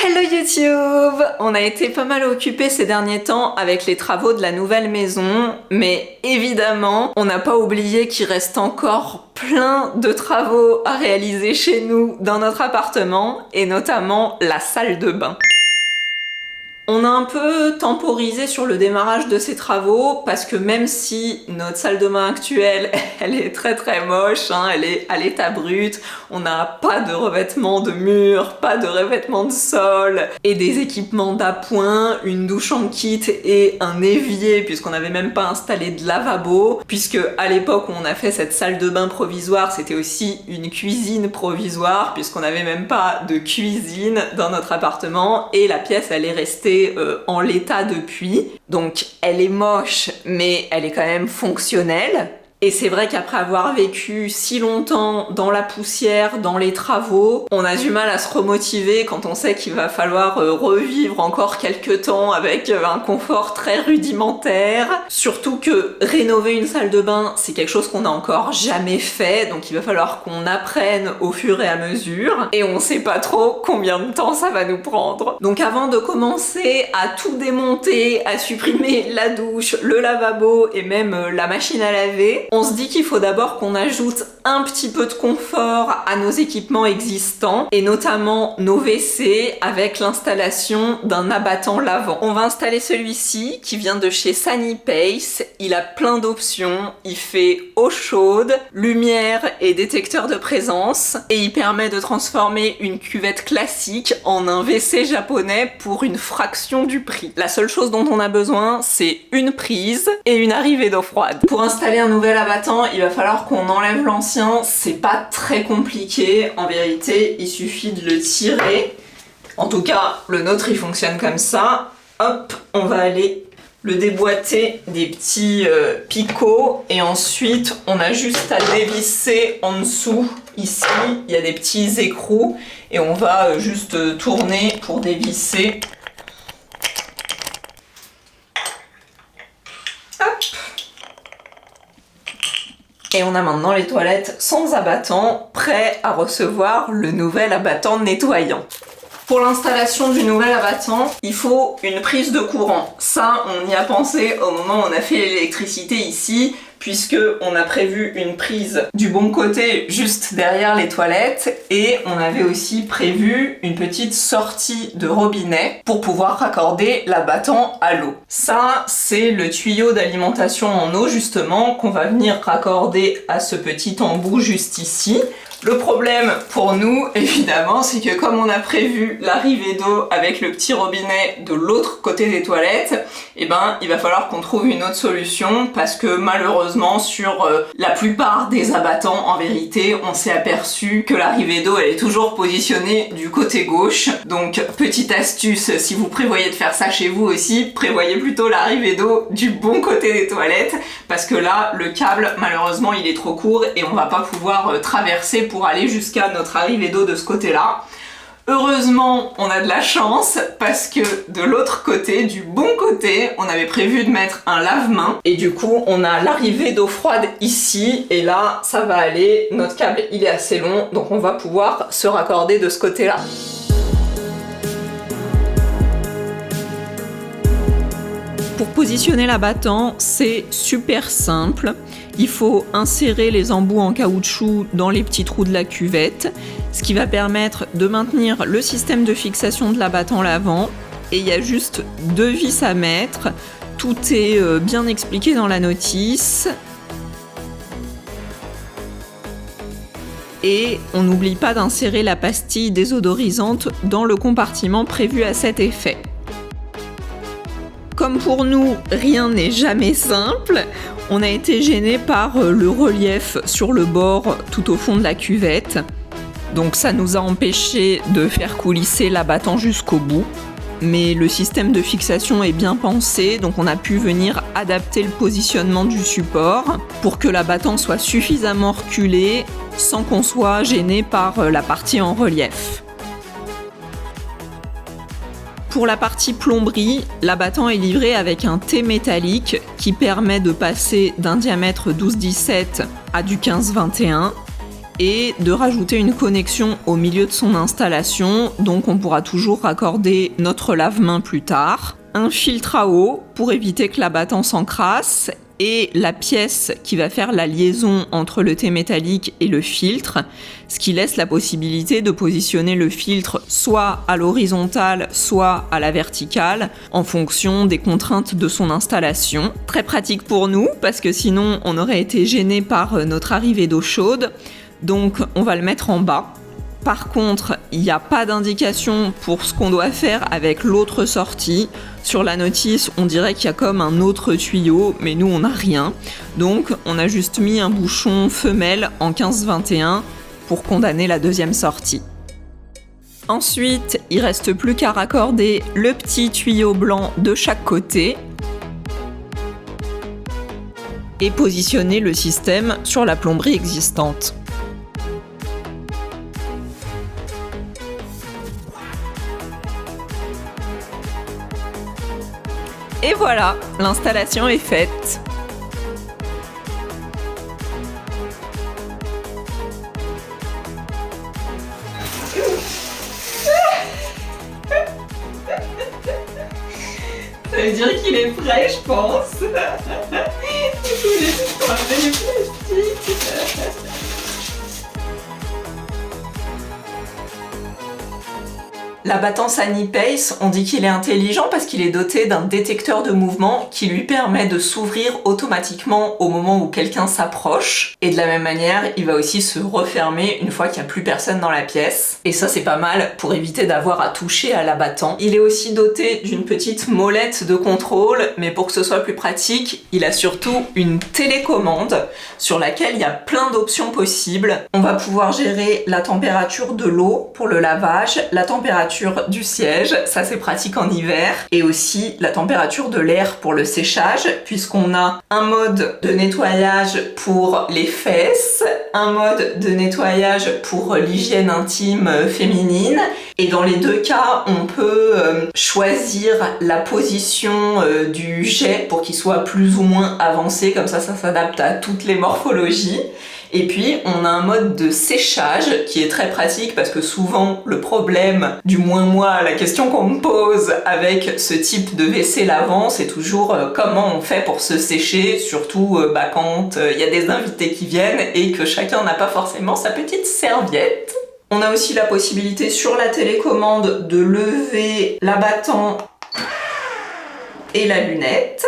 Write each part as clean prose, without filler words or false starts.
Hello YouTube! On a été pas mal occupés ces derniers temps avec les travaux de la nouvelle maison, mais évidemment, on n'a pas oublié qu'il reste encore plein de travaux à réaliser chez nous dans notre appartement, et notamment la salle de bain. On a un peu temporisé sur le démarrage de ces travaux parce que même si notre salle de bain actuelle, elle est très moche, hein, elle est à l'état brut, on n'a pas de revêtement de mur, pas de revêtement de sol et des équipements d'appoint, une douche en kit et un évier puisqu'on n'avait même pas installé de lavabo, puisque à l'époque où on a fait cette salle de bain provisoire, c'était aussi une cuisine provisoire puisqu'on n'avait même pas de cuisine dans notre appartement et la pièce elle est restée en l'état depuis. Donc elle est moche mais elle est quand même fonctionnelle. Et c'est vrai qu'après avoir vécu si longtemps dans la poussière, dans les travaux, on a du mal à se remotiver quand on sait qu'il va falloir revivre encore quelques temps avec un confort très rudimentaire. Surtout que rénover une salle de bain, c'est quelque chose qu'on n'a encore jamais fait, donc il va falloir qu'on apprenne au fur et à mesure, et on sait pas trop combien de temps ça va nous prendre. Donc avant de commencer à tout démonter, à supprimer la douche, le lavabo et même la machine à laver, on se dit qu'il faut d'abord qu'on ajoute un petit peu de confort à nos équipements existants et notamment nos WC avec l'installation d'un abattant lavant. On va installer celui-ci qui vient de chez Sanipace. Il a plein d'options, il fait eau chaude, lumière et détecteur de présence et il permet de transformer une cuvette classique en un WC japonais pour une fraction du prix. La seule chose dont on a besoin, c'est une prise et une arrivée d'eau froide. Pour installer un nouvel abattant, il va falloir qu'on enlève l'ancien. C'est pas très compliqué, en vérité, il suffit de le tirer. En tout cas, le nôtre il fonctionne comme ça. Hop, on va aller le déboîter des petits picots et ensuite on a juste à dévisser en dessous. Ici, il y a des petits écrous et on va juste tourner pour dévisser. Et on a maintenant les toilettes sans abattant, prêts à recevoir le nouvel abattant nettoyant. Pour l'installation du nouvel abattant, il faut une prise de courant. Ça, on y a pensé au moment où on a fait l'électricité ici, puisque on a prévu une prise du bon côté juste derrière les toilettes et on avait aussi prévu une petite sortie de robinet pour pouvoir raccorder l'abattant à l'eau. Ça, c'est le tuyau d'alimentation en eau justement qu'on va venir raccorder à ce petit embout juste ici. Le problème pour nous, évidemment, c'est que comme on a prévu l'arrivée d'eau avec le petit robinet de l'autre côté des toilettes, eh ben, il va falloir qu'on trouve une autre solution parce que malheureusement, sur la plupart des abattants, en vérité, on s'est aperçu que l'arrivée d'eau, elle est toujours positionnée du côté gauche. Donc, petite astuce, si vous prévoyez de faire ça chez vous aussi, prévoyez plutôt l'arrivée d'eau du bon côté des toilettes parce que là, le câble, malheureusement, il est trop court et on va pas pouvoir traverser pour aller jusqu'à notre arrivée d'eau de ce côté-là. Heureusement, on a de la chance parce que de l'autre côté, du bon côté, on avait prévu de mettre un lave-main et du coup, on a l'arrivée d'eau froide ici et là, ça va aller. Notre câble, il est assez long, donc on va pouvoir se raccorder de ce côté-là. Pour positionner l'abattant, c'est super simple. Il faut insérer les embouts en caoutchouc dans les petits trous de la cuvette, ce qui va permettre de maintenir le système de fixation de l'abattant lavant. Et il y a juste 2 vis à mettre. Tout est bien expliqué dans la notice. Et on n'oublie pas d'insérer la pastille désodorisante dans le compartiment prévu à cet effet. Comme pour nous, rien n'est jamais simple, on a été gêné par le relief sur le bord tout au fond de la cuvette. Donc ça nous a empêché de faire coulisser l'abattant jusqu'au bout. Mais le système de fixation est bien pensé, donc on a pu venir adapter le positionnement du support pour que l'abattant soit suffisamment reculé sans qu'on soit gêné par la partie en relief. Pour la partie plomberie, l'abattant est livré avec un T métallique qui permet de passer d'un diamètre 12-17 à du 15-21 et de rajouter une connexion au milieu de son installation, donc on pourra toujours raccorder notre lave-main plus tard. Un filtre à eau pour éviter que l'abattant s'encrasse et la pièce qui va faire la liaison entre le thé métallique et le filtre, ce qui laisse la possibilité de positionner le filtre soit à l'horizontale, soit à la verticale, en fonction des contraintes de son installation. Très pratique pour nous, parce que sinon on aurait été gêné par notre arrivée d'eau chaude, donc on va le mettre en bas. Par contre, il n'y a pas d'indication pour ce qu'on doit faire avec l'autre sortie. Sur la notice, on dirait qu'il y a comme un autre tuyau, mais nous, on n'a rien. Donc, on a juste mis un bouchon femelle en 15-21 pour condamner la deuxième sortie. Ensuite, il reste plus qu'à raccorder le petit tuyau blanc de chaque côté et positionner le système sur la plomberie existante. Et voilà, l'installation est faite. Ça veut dire qu'il est prêt, je pense. Du coup, il est tout enlevé les plastiques. L'abattant Sanipace, on dit qu'il est intelligent parce qu'il est doté d'un détecteur de mouvement qui lui permet de s'ouvrir automatiquement au moment où quelqu'un s'approche. Et de la même manière, il va aussi se refermer une fois qu'il n'y a plus personne dans la pièce. Et ça, c'est pas mal pour éviter d'avoir à toucher à l'abattant. Il est aussi doté d'une petite molette de contrôle, mais pour que ce soit plus pratique, il a surtout une télécommande sur laquelle il y a plein d'options possibles. On va pouvoir gérer la température de l'eau pour le lavage, la température du siège, ça c'est pratique en hiver, et aussi la température de l'air pour le séchage, puisqu'on a un mode de nettoyage pour les fesses, un mode de nettoyage pour l'hygiène intime féminine, et dans les deux cas, on peut choisir la position du jet pour qu'il soit plus ou moins avancé, comme ça s'adapte à toutes les morphologies. Et puis, on a un mode de séchage qui est très pratique parce que souvent, le problème, du moins moi, la question qu'on me pose avec ce type de WC lavant, c'est toujours comment on fait pour se sécher, surtout quand il y a des invités qui viennent et que chacun n'a pas forcément sa petite serviette. On a aussi la possibilité sur la télécommande de lever l'abattant et la lunette.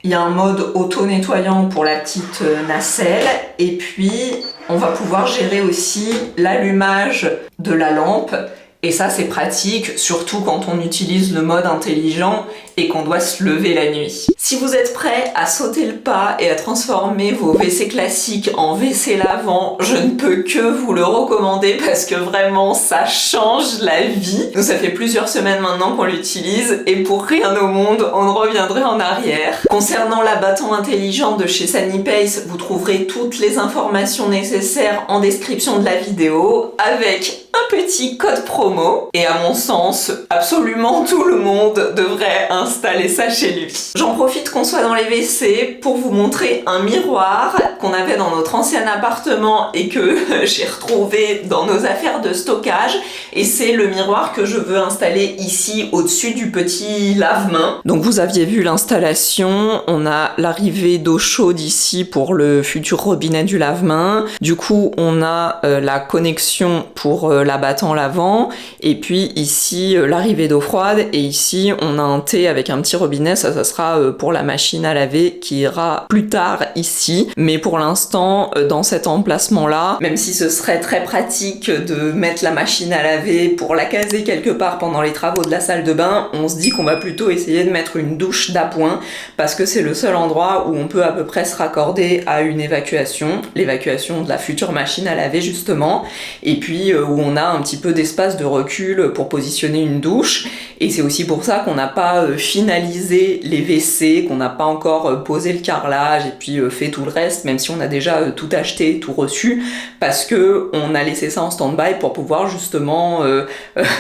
Il y a un mode auto-nettoyant pour la petite nacelle et puis on va pouvoir gérer aussi l'allumage de la lampe et ça c'est pratique surtout quand on utilise le mode intelligent et qu'on doit se lever la nuit. Si vous êtes prêts à sauter le pas et à transformer vos WC classiques en WC lavant, je ne peux que vous le recommander parce que vraiment ça change la vie. Nous ça fait plusieurs semaines maintenant qu'on l'utilise et pour rien au monde on ne reviendrait en arrière. Concernant l'abattant intelligent de chez Sanipace, vous trouverez toutes les informations nécessaires en description de la vidéo avec un petit code promo et à mon sens absolument tout le monde devrait installer ça chez lui. J'en profite qu'on soit dans les WC pour vous montrer un miroir qu'on avait dans notre ancien appartement et que j'ai retrouvé dans nos affaires de stockage et c'est le miroir que je veux installer ici au-dessus du petit lave-main. Donc vous aviez vu l'installation, on a l'arrivée d'eau chaude ici pour le futur robinet du lave-main. Du coup on a la connexion pour l'abattant lavant et puis ici l'arrivée d'eau froide et ici on a un thé avec un petit robinet, ça sera pour la machine à laver qui ira plus tard ici. Mais pour l'instant, dans cet emplacement-là, même si ce serait très pratique de mettre la machine à laver pour la caser quelque part pendant les travaux de la salle de bain, on se dit qu'on va plutôt essayer de mettre une douche d'appoint parce que c'est le seul endroit où on peut à peu près se raccorder à une évacuation, l'évacuation de la future machine à laver justement, et puis où on a un petit peu d'espace de de recul pour positionner une douche. Et c'est aussi pour ça qu'on n'a pas finalisé les WC, qu'on n'a pas encore posé le carrelage et puis fait tout le reste, même si on a déjà tout acheté, tout reçu, parce que on a laissé ça en stand-by pour pouvoir justement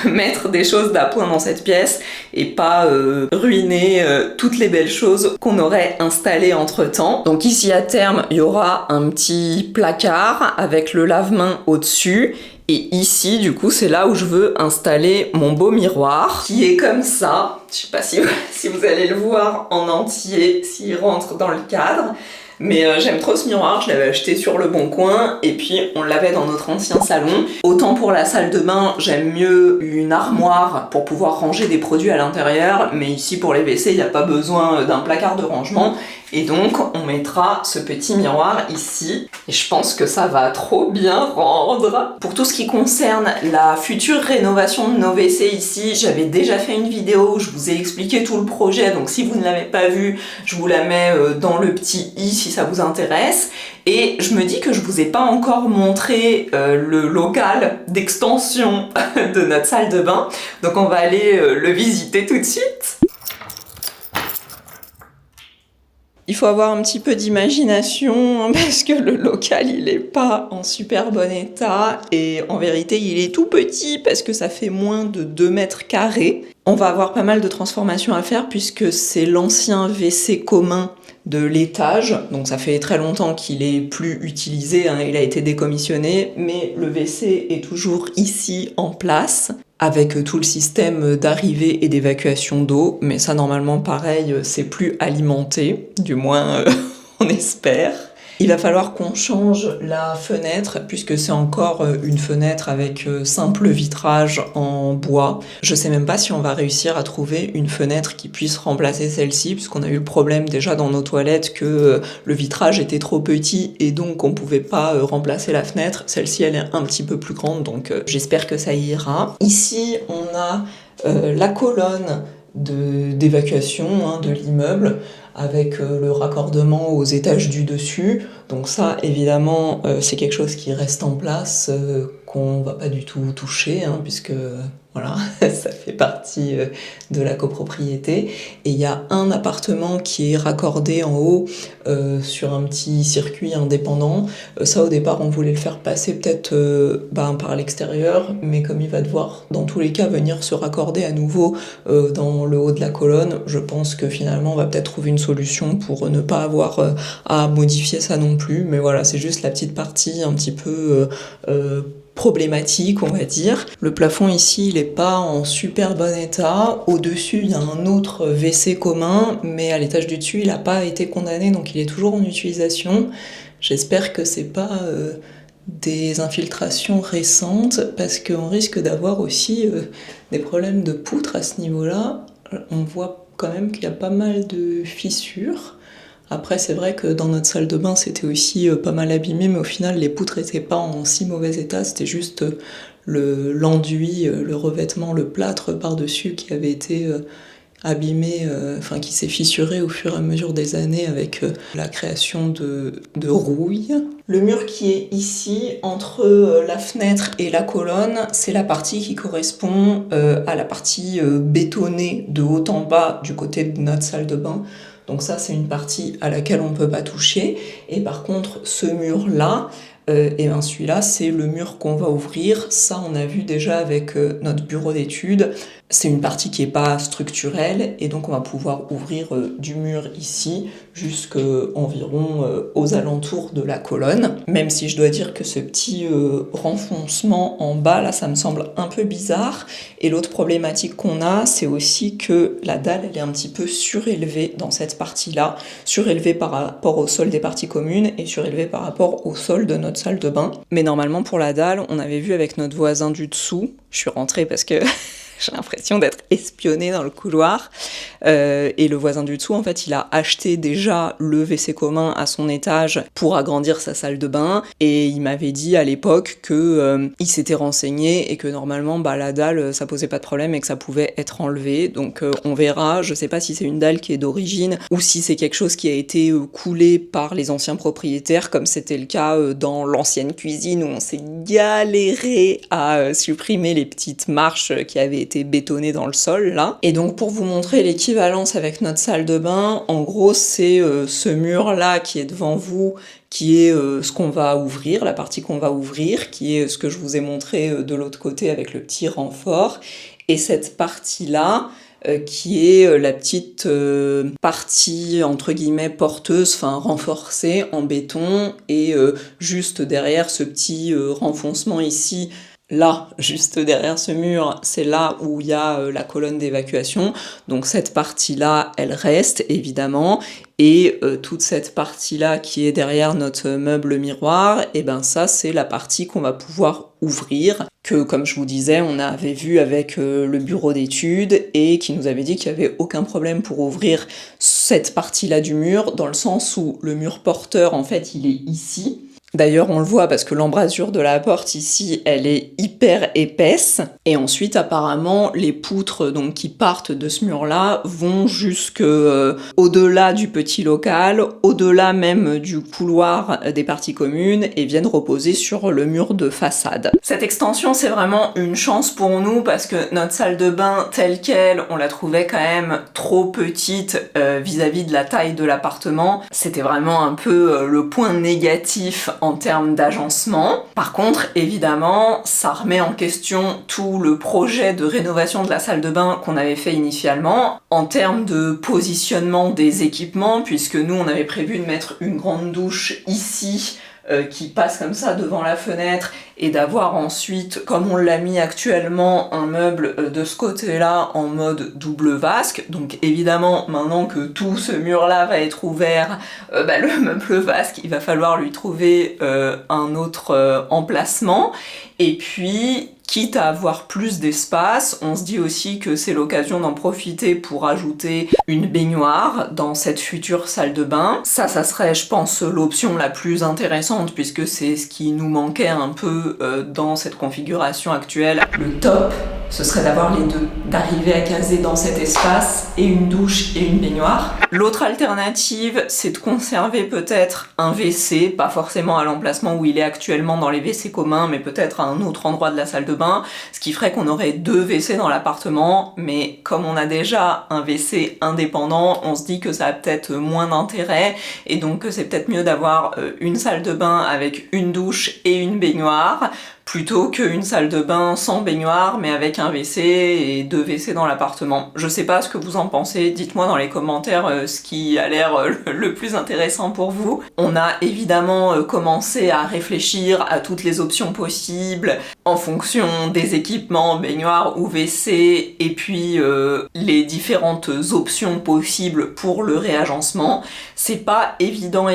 mettre des choses d'appoint dans cette pièce et pas ruiner toutes les belles choses qu'on aurait installées entre-temps. Donc ici à terme, il y aura un petit placard avec le lave-main au-dessus. Et ici, du coup, c'est là où je veux installer mon beau miroir, qui est comme ça. Je sais pas si vous allez le voir en entier, s'il rentre dans le cadre. Mais j'aime trop ce miroir, je l'avais acheté sur le Bon Coin et puis on l'avait dans notre ancien salon. Autant pour la salle de bain, j'aime mieux une armoire pour pouvoir ranger des produits à l'intérieur, mais ici pour les WC, il n'y a pas besoin d'un placard de rangement. Et donc on mettra ce petit miroir ici et je pense que ça va trop bien rendre. Pour tout ce qui concerne la future rénovation de nos WC ici, j'avais déjà fait une vidéo où je vous ai expliqué tout le projet, donc si vous ne l'avez pas vu, je vous la mets dans le petit i si ça vous intéresse. Et je me dis que je vous ai pas encore montré le local d'extension de notre salle de bain, donc on va aller le visiter tout de suite. Il faut avoir un petit peu d'imagination parce que le local il est pas en super bon état et en vérité il est tout petit parce que ça fait moins de 2 mètres carrés. On va avoir pas mal de transformations à faire puisque c'est l'ancien WC commun de l'étage, donc ça fait très longtemps qu'il est plus utilisé, hein, il a été décommissionné, mais le WC est toujours ici en place avec tout le système d'arrivée et d'évacuation d'eau, mais ça normalement pareil, c'est plus alimenté, du moins on espère. Il va falloir qu'on change la fenêtre puisque c'est encore une fenêtre avec simple vitrage en bois. Je sais même pas si on va réussir à trouver une fenêtre qui puisse remplacer celle-ci puisqu'on a eu le problème déjà dans nos toilettes que le vitrage était trop petit et donc on pouvait pas remplacer la fenêtre. Celle-ci elle est un petit peu plus grande donc j'espère que ça ira. Ici on a la colonne d'évacuation de l'immeuble avec le raccordement aux étages du dessus. Donc ça, évidemment, c'est quelque chose qui reste en place, qu'on va pas du tout toucher, puisque voilà, ça fait partie de la copropriété. Et il y a un appartement qui est raccordé en haut sur un petit circuit indépendant. Ça, au départ, on voulait le faire passer peut-être par l'extérieur, mais comme il va devoir, dans tous les cas, venir se raccorder à nouveau dans le haut de la colonne, je pense que finalement, on va peut-être trouver une solution pour ne pas avoir à modifier ça non plus. Mais voilà, c'est juste la petite partie un petit peu problématique, on va dire. Le plafond ici, il est pas en super bon état. Au-dessus, il y a un autre WC commun, mais à l'étage du dessus, il n'a pas été condamné, donc il est toujours en utilisation. J'espère que c'est pas des infiltrations récentes, parce qu'on risque d'avoir aussi des problèmes de poutres à ce niveau-là. On voit quand même qu'il y a pas mal de fissures. Après, c'est vrai que dans notre salle de bain, c'était aussi pas mal abîmé, mais au final, les poutres n'étaient pas en si mauvais état. C'était juste l'enduit, le revêtement, le plâtre par-dessus qui avait été abîmé, qui s'est fissuré au fur et à mesure des années avec la création de rouille. Le mur qui est ici, entre la fenêtre et la colonne, c'est la partie qui correspond à la partie bétonnée de haut en bas du côté de notre salle de bain. Donc ça, c'est une partie à laquelle on ne peut pas toucher. Et par contre, ce mur-là, celui-là, c'est le mur qu'on va ouvrir. Ça, on a vu déjà avec notre bureau d'études. C'est une partie qui n'est pas structurelle et donc on va pouvoir ouvrir du mur ici jusqu'environ aux alentours de la colonne. Même si je dois dire que ce petit renfoncement en bas, là, ça me semble un peu bizarre. Et l'autre problématique qu'on a, c'est aussi que la dalle, elle est un petit peu surélevée dans cette partie-là. Surélevée par rapport au sol des parties communes et surélevée par rapport au sol de notre salle de bain. Mais normalement, pour la dalle, on avait vu avec notre voisin du dessous, je suis rentrée parce que j'ai l'impression d'être espionnée dans le couloir. Et le voisin du dessous, en fait, il a acheté déjà le WC commun à son étage pour agrandir sa salle de bain. Et il m'avait dit à l'époque que il s'était renseigné et que normalement, la dalle, ça posait pas de problème et que ça pouvait être enlevé. Donc on verra. Je sais pas si c'est une dalle qui est d'origine ou si c'est quelque chose qui a été coulé par les anciens propriétaires, comme c'était le cas dans l'ancienne cuisine où on s'est galéré à supprimer les petites marches qui avaient été bétonnées dans le sol là. Et donc pour vous montrer l'équivalence avec notre salle de bain, en gros c'est ce mur là qui est devant vous, qui est ce qu'on va ouvrir, la partie qu'on va ouvrir, qui est ce que je vous ai montré de l'autre côté avec le petit renfort, et cette partie là qui est la petite partie entre guillemets porteuse, enfin renforcée en béton, et juste derrière ce petit renfoncement ici, là, juste derrière ce mur, c'est là où il y a la colonne d'évacuation. Donc cette partie-là, elle reste évidemment. Et toute cette partie-là qui est derrière notre meuble miroir, et ben ça, c'est la partie qu'on va pouvoir ouvrir, que comme je vous disais, on avait vu avec le bureau d'études et qui nous avait dit qu'il n'y avait aucun problème pour ouvrir cette partie-là du mur, dans le sens où le mur porteur, en fait, il est ici. D'ailleurs, on le voit parce que l'embrasure de la porte ici, elle est hyper épaisse. Et ensuite, apparemment, les poutres donc qui partent de ce mur-là vont jusque au-delà du petit local, au-delà même du couloir des parties communes et viennent reposer sur le mur de façade. Cette extension, c'est vraiment une chance pour nous parce que notre salle de bain telle qu'elle, on la trouvait quand même trop petite vis-à-vis de la taille de l'appartement. C'était vraiment un peu le point négatif en termes d'agencement. Par contre, évidemment, ça remet en question tout le projet de rénovation de la salle de bain qu'on avait fait initialement, en termes de positionnement des équipements, puisque nous, on avait prévu de mettre une grande douche ici, qui passe comme ça devant la fenêtre, et d'avoir ensuite, comme on l'a mis actuellement, un meuble de ce côté-là en mode double vasque. Donc évidemment, maintenant que tout ce mur-là va être ouvert, le meuble vasque, il va falloir lui trouver un autre emplacement. Et puis, quitte à avoir plus d'espace, on se dit aussi que c'est l'occasion d'en profiter pour ajouter une baignoire dans cette future salle de bain. Ça serait, je pense, l'option la plus intéressante puisque c'est ce qui nous manquait un peu dans cette configuration actuelle. Le top, ce serait d'avoir les deux, d'arriver à caser dans cet espace et une douche et une baignoire. L'autre alternative, c'est de conserver peut-être un WC, pas forcément à l'emplacement où il est actuellement dans les WC communs, mais peut-être à un autre endroit de la salle de bain, ce qui ferait qu'on aurait 2 WC dans l'appartement, mais comme on a déjà un WC indépendant, on se dit que ça a peut-être moins d'intérêt, et donc que c'est peut-être mieux d'avoir une salle de bain avec une douche et une baignoire, plutôt qu'une salle de bain sans baignoire mais avec un WC et 2 WC dans l'appartement. Je sais pas ce que vous en pensez, dites-moi dans les commentaires ce qui a l'air le plus intéressant pour vous. On a évidemment commencé à réfléchir à toutes les options possibles en fonction des équipements, baignoire ou WC, et puis les différentes options possibles pour le réagencement. C'est pas évident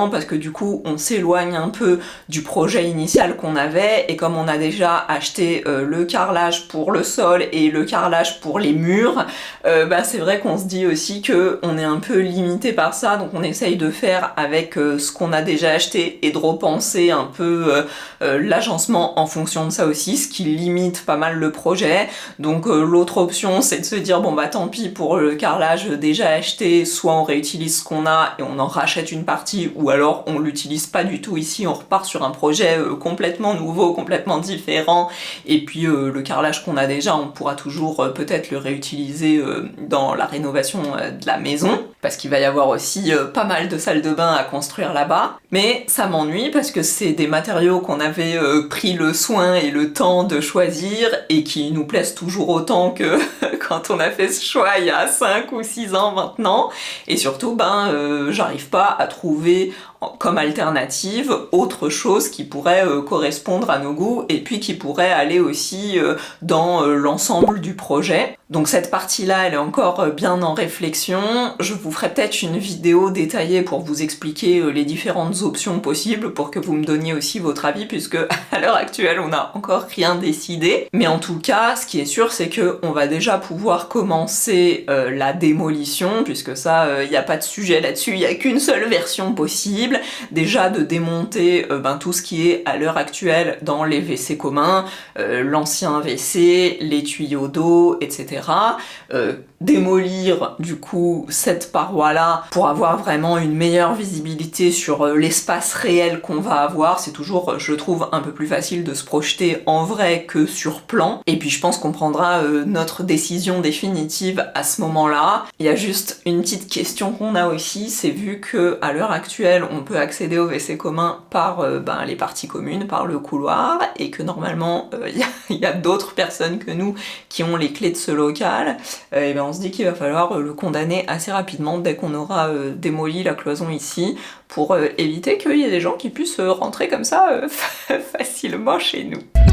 parce que du coup on s'éloigne un peu du projet initial qu'on avait, et comme on a déjà acheté le carrelage pour le sol et le carrelage pour les murs, c'est vrai qu'on se dit aussi que on est un peu limité par ça, donc on essaye de faire avec ce qu'on a déjà acheté et de repenser un peu l'agencement en fonction de ça aussi, ce qui limite pas mal le projet. Donc l'autre option, c'est de se dire tant pis pour le carrelage déjà acheté, soit on réutilise ce qu'on a et on en rachète une partie, ou alors on l'utilise pas du tout ici, on repart sur un projet complètement nouveau, complètement différent, et puis le carrelage qu'on a déjà, on pourra toujours peut-être le réutiliser dans la rénovation de la maison, parce qu'il va y avoir aussi pas mal de salles de bain à construire là-bas. Mais ça m'ennuie parce que c'est des matériaux qu'on avait pris le soin et le temps de choisir et qui nous plaisent toujours autant que quand on a fait ce choix il y a 5 ou 6 ans maintenant. Et surtout, j'arrive pas à trouver comme alternative autre chose qui pourrait correspondre à nos goûts et puis qui pourrait aller aussi dans l'ensemble du projet. Donc cette partie-là, elle est encore bien en réflexion. Je vous ferai peut-être une vidéo détaillée pour vous expliquer les différentes options possibles pour que vous me donniez aussi votre avis, puisque à l'heure actuelle on n'a encore rien décidé. Mais en tout cas, ce qui est sûr, c'est que on va déjà pouvoir commencer la démolition, puisque ça, il n'y a pas de sujet là-dessus, il n'y a qu'une seule version possible. Déjà de démonter tout ce qui est à l'heure actuelle dans les WC communs, l'ancien WC, les tuyaux d'eau, etc. Démolir du coup cette paroi-là pour avoir vraiment une meilleure visibilité sur l'espace réel qu'on va avoir. C'est toujours, je trouve, un peu plus facile de se projeter en vrai que sur plan. Et puis je pense qu'on prendra notre décision définitive à ce moment-là. Il y a juste une petite question qu'on a aussi, c'est vu que à l'heure actuelle on peut accéder au WC commun par les parties communes, par le couloir, et que normalement il y a d'autres personnes que nous qui ont les clés de ce local, et on se dit qu'il va falloir le condamner assez rapidement dès qu'on aura démoli la cloison ici, pour éviter qu'il y ait des gens qui puissent rentrer comme ça facilement chez nous.